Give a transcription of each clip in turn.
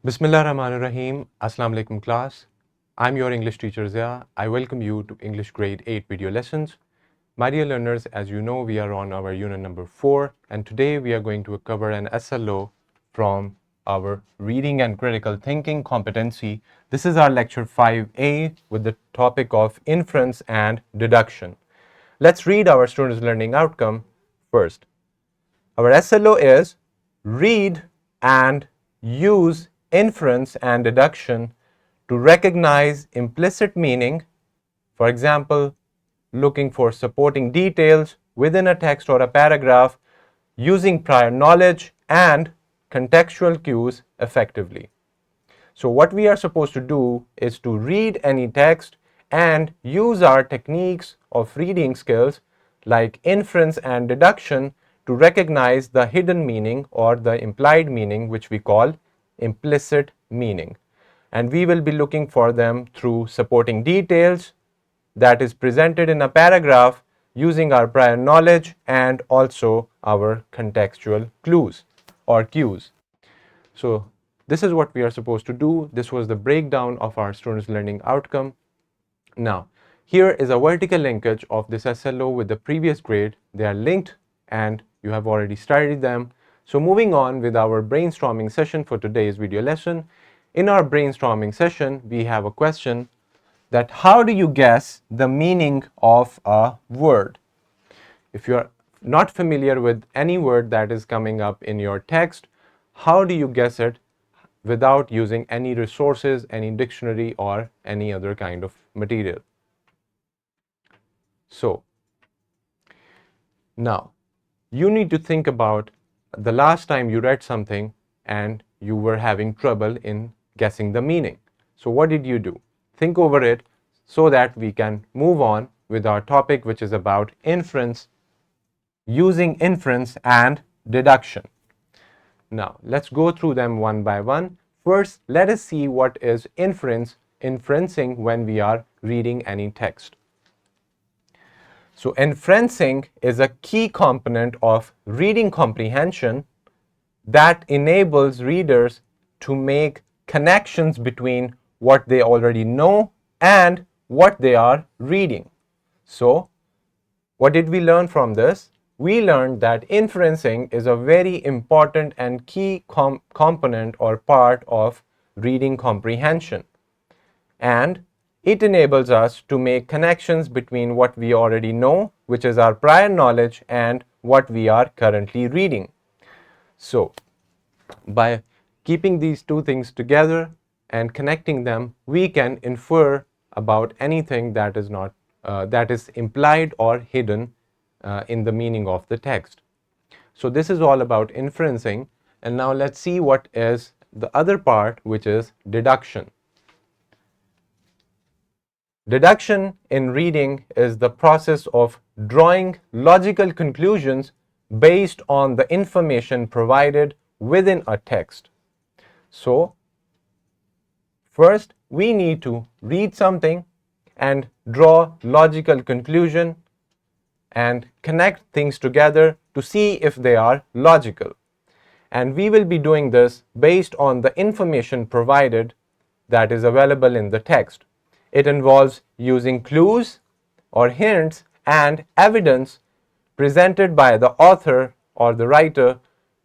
Bismillahirrahmanirrahim. Assalamu alaikum class. I'm your English teacher Zia. I welcome you to English grade 8 video lessons. My dear learners, as you know, we are on our unit number 4 and today we are going to cover an SLO from our reading and critical thinking competency. This is our lecture 5A with the topic of inference and deduction. Let's read our students' learning outcome first. Our SLO is read and use inference and deduction to recognize implicit meaning, for example, looking for supporting details within a text or a paragraph, using prior knowledge and contextual cues effectively. So what we are supposed to do is to read any text and use our techniques of reading skills like inference and deduction to recognize the hidden meaning or the implied meaning, which we call implicit meaning. And we will be looking for them through supporting details that is presented in a paragraph using our prior knowledge and also our contextual clues or cues. So this is what we are supposed to do. This was the breakdown of our students' learning outcome. Now, here is a vertical linkage of this SLO with the previous grade. They are linked and you have already studied them. So moving on with our brainstorming session for today's video lesson. In our brainstorming session, we have a question that how do you guess the meaning of a word? If you are not familiar with any word that is coming up in your text, how do you guess it without using any resources, any dictionary or any other kind of material? So now you need to think about the last time you read something and you were having trouble in guessing the meaning. So what did you do? Think over it so that we can move on with our topic, which is about inference, using inference and deduction. Now, let's go through them one by one. First, let us see what is inferencing when we are reading any text. So, inferencing is a key component of reading comprehension that enables readers to make connections between what they already know and what they are reading. So, what did we learn from this? We learned that inferencing is a very important and key component or part of reading comprehension. And it enables us to make connections between what we already know, which is our prior knowledge, and what we are currently reading. So, by keeping these two things together and connecting them, we can infer about anything that is not that is implied or hidden in the meaning of the text. So this is all about inferencing, and now let's see what is the other part, which is deduction. Deduction in reading is the process of drawing logical conclusions based on the information provided within a text. So, first we need to read something and draw logical conclusion and connect things together to see if they are logical. And we will be doing this based on the information provided that is available in the text. It involves using clues or hints and evidence presented by the author or the writer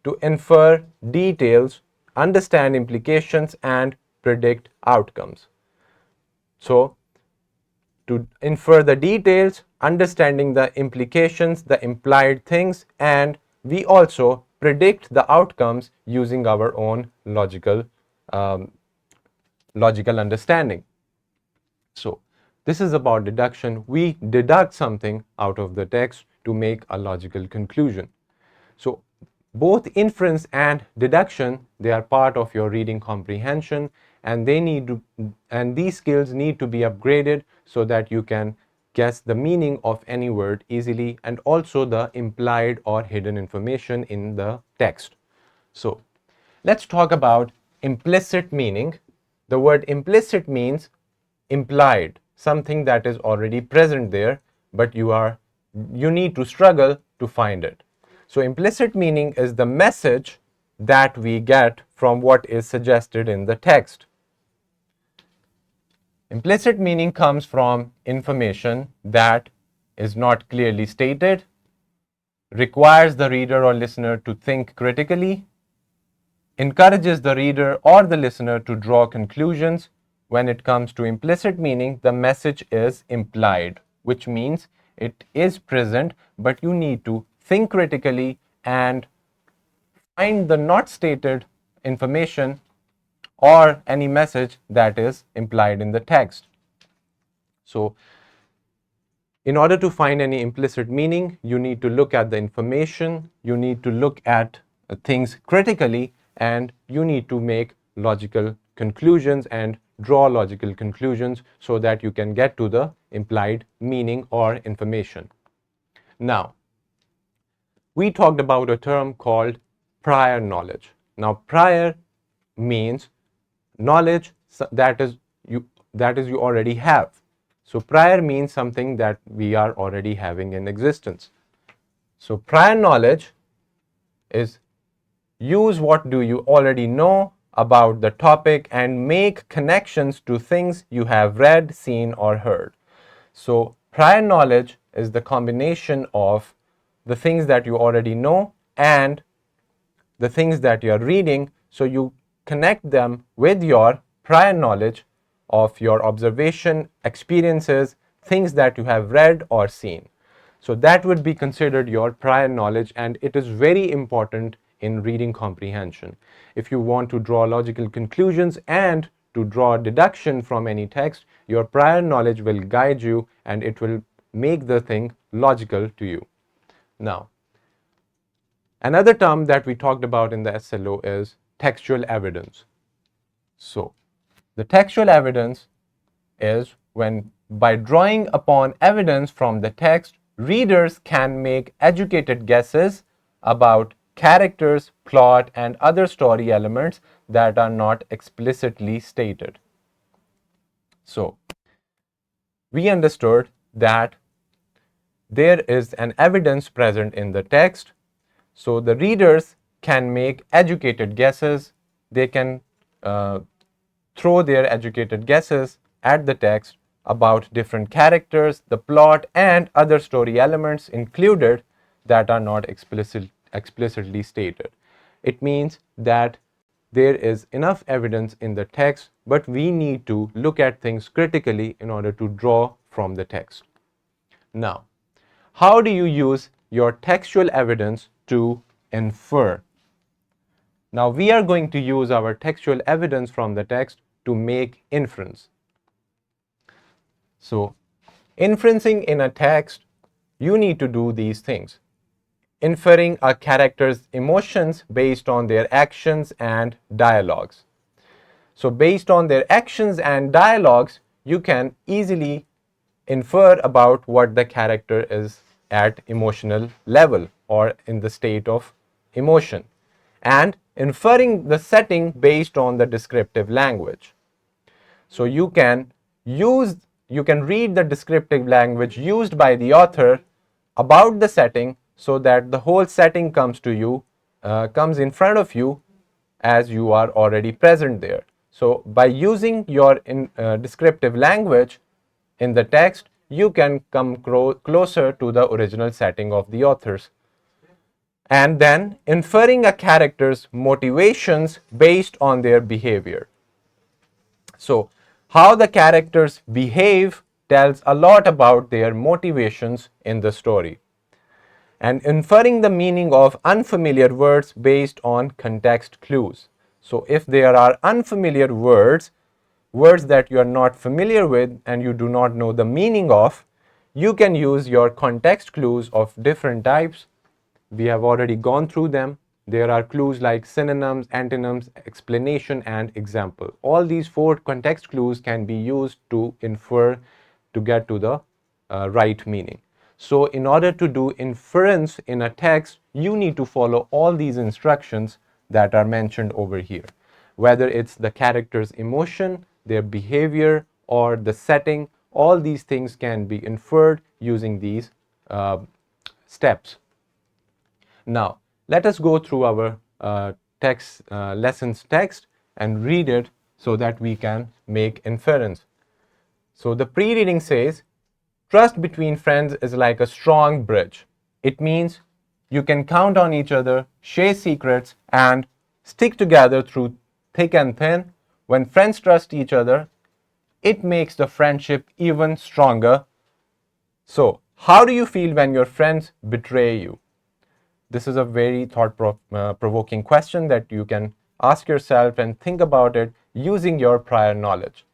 to infer details, understand implications, and predict outcomes. So, to infer the details, understanding the implications, the implied things, and we also predict the outcomes using our own logical understanding. So, this is about deduction. We deduct something out of the text to make a logical conclusion. So, both inference and deduction, they are part of your reading comprehension, and these skills need to be upgraded so that you can guess the meaning of any word easily and also the implied or hidden information in the text. So, let's talk about implicit meaning. The word implicit means implied, something that is already present there, but you need to struggle to find it. So implicit meaning is the message that we get from what is suggested in the text. Implicit meaning comes from information that is not clearly stated, requires the reader or listener to think critically, encourages the reader or the listener to draw conclusions. When it comes to implicit meaning, the message is implied, which means it is present, but you need to think critically and find the not stated information or any message that is implied in the text. So, in order to find any implicit meaning, you need to look at the information, you need to look at things critically, and you need to make logical conclusions and draw logical conclusions so that you can get to the implied meaning or information. Now, we talked about a term called prior knowledge. Now, prior means knowledge that is you already have. So prior means something that we are already having in existence. So prior knowledge is use what do you already know about the topic and make connections to things you have read, seen, or heard. So prior knowledge is the combination of the things that you already know and the things that you are reading, so you connect them with your prior knowledge of your observation, experiences, things that you have read or seen. So that would be considered your prior knowledge, and it is very important in reading comprehension. If you want to draw logical conclusions and to draw deduction from any text, your prior knowledge will guide you and it will make the thing logical to you. Now, another term that we talked about in the SLO is textual evidence. So, the textual evidence is when, by drawing upon evidence from the text, readers can make educated guesses about characters, plot, and other story elements that are not explicitly stated. So, we understood that there is an evidence present in the text, so the readers can make educated guesses. They can throw their educated guesses at the text about different characters, the plot, and other story elements included that are not explicitly stated. It means that there is enough evidence in the text, but we need to look at things critically in order to draw from the text. Now, how do you use your textual evidence to infer? Now, we are going to use our textual evidence from the text to make inference. So, inferencing in a text, you need to do these things. Inferring a character's emotions based on their actions and dialogues. So, based on their actions and dialogues, you can easily infer about what the character is at emotional level or in the state of emotion, and inferring the setting based on the descriptive language. So you can read the descriptive language used by the author about the setting, so that the whole setting comes in front of you as you are already present there. So by using your descriptive language in the text, you can come closer to the original setting of the authors. And then inferring a character's motivations based on their behavior. So, how the characters behave tells a lot about their motivations in the story. And inferring the meaning of unfamiliar words based on context clues. So, if there are unfamiliar words that you are not familiar with and you do not know the meaning of, you can use your context clues of different types. We have already gone through them. There are clues like synonyms, antonyms, explanation, and example. All these 4 context clues can be used to infer to get to the right meaning. So in order to do inference in a text, you need to follow all these instructions that are mentioned over here. Whether it's the character's emotion, their behavior, or the setting, all these things can be inferred using these steps. Now, let us go through our lessons text and read it so that we can make inference. So the pre-reading says, trust between friends is like a strong bridge. It means you can count on each other, share secrets, and stick together through thick and thin. When friends trust each other, it makes the friendship even stronger. So, how do you feel when your friends betray you? This is a very thought-provoking question that you can ask yourself and think about it using your prior knowledge.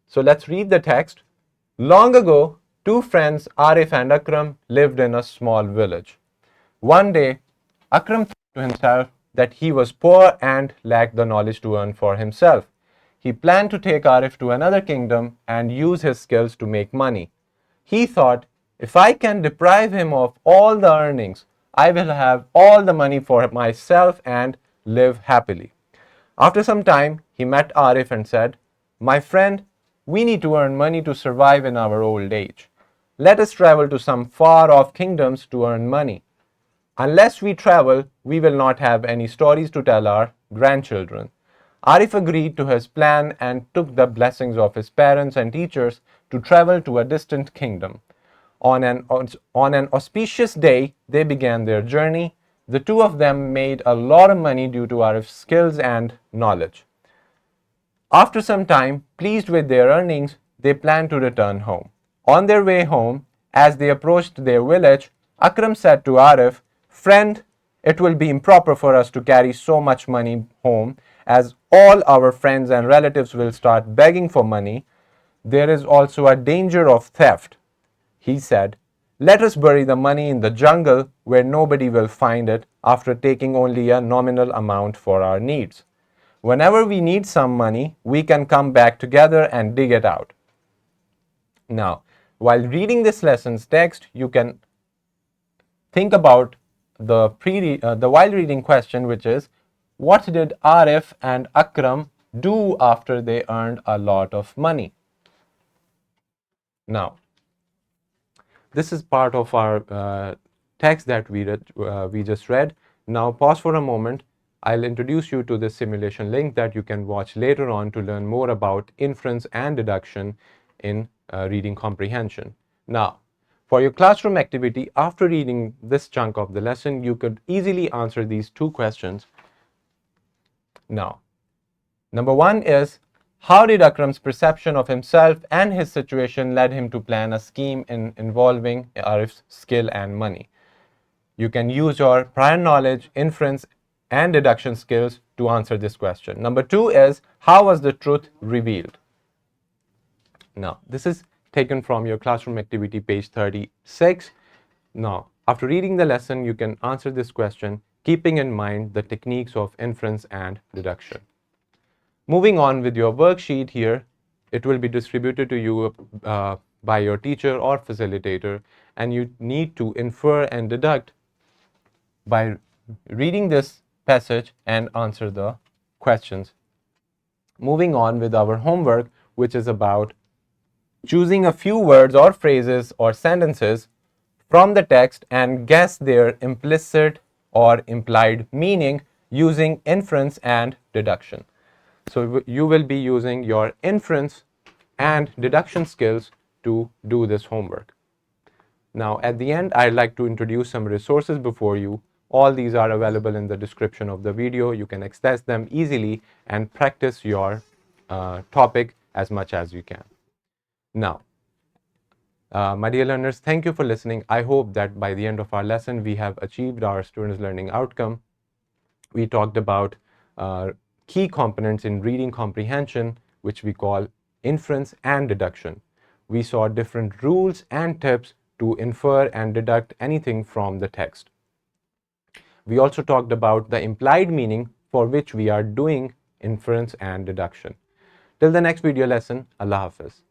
So let's read the text. Long ago, two friends, Arif and Akram, lived in a small village. One day, Akram thought to himself that he was poor and lacked the knowledge to earn for himself. He planned to take Arif to another kingdom and use his skills to make money. He thought, if I can deprive him of all the earnings, I will have all the money for myself and live happily. After some time, he met Arif and said, my friend, we need to earn money to survive in our old age. Let us travel to some far-off kingdoms to earn money. Unless we travel, we will not have any stories to tell our grandchildren. Arif agreed to his plan and took the blessings of his parents and teachers to travel to a distant kingdom. On an auspicious day, they began their journey. The two of them made a lot of money due to Arif's skills and knowledge. After some time, pleased with their earnings, they planned to return home. On their way home, as they approached their village, Akram said to Arif, friend, it will be improper for us to carry so much money home, as all our friends and relatives will start begging for money. There is also a danger of theft. He said, let us bury the money in the jungle where nobody will find it after taking only a nominal amount for our needs. Whenever we need some money, we can come back together and dig it out. Now, while reading this lesson's text, you can think about the while reading question, which is, what did Arif and Akram do after they earned a lot of money? Now, this is part of our text that we just read. Now, pause for a moment. I'll introduce you to this simulation link that you can watch later on to learn more about inference and deduction in reading comprehension. Now, for your classroom activity, after reading this chunk of the lesson, you could easily answer these two questions. Now, number one is, how did Akram's perception of himself and his situation led him to plan a scheme involving Arif's skill and money? You can use your prior knowledge, inference, and deduction skills to answer this question. Number two is, how was the truth revealed? Now, this is taken from your classroom activity, page 36. Now, after reading the lesson, you can answer this question, keeping in mind the techniques of inference and deduction. Moving on with your worksheet here, it will be distributed to you by your teacher or facilitator, and you need to infer and deduct by reading this passage and answer the questions. Moving on with our homework, which is about choosing a few words or phrases or sentences from the text and guess their implicit or implied meaning using inference and deduction. So you will be using your inference and deduction skills to do this homework. Now, at the end, I'd like to introduce some resources before you. All these are available in the description of the video. You can access them easily and practice your topic as much as you can. Now, my dear learners, thank you for listening. I hope that by the end of our lesson, we have achieved our students' learning outcome. We talked about key components in reading comprehension, which we call inference and deduction. We saw different rules and tips to infer and deduct anything from the text. We also talked about the implied meaning for which we are doing inference and deduction. Till the next video lesson, Allah Hafiz.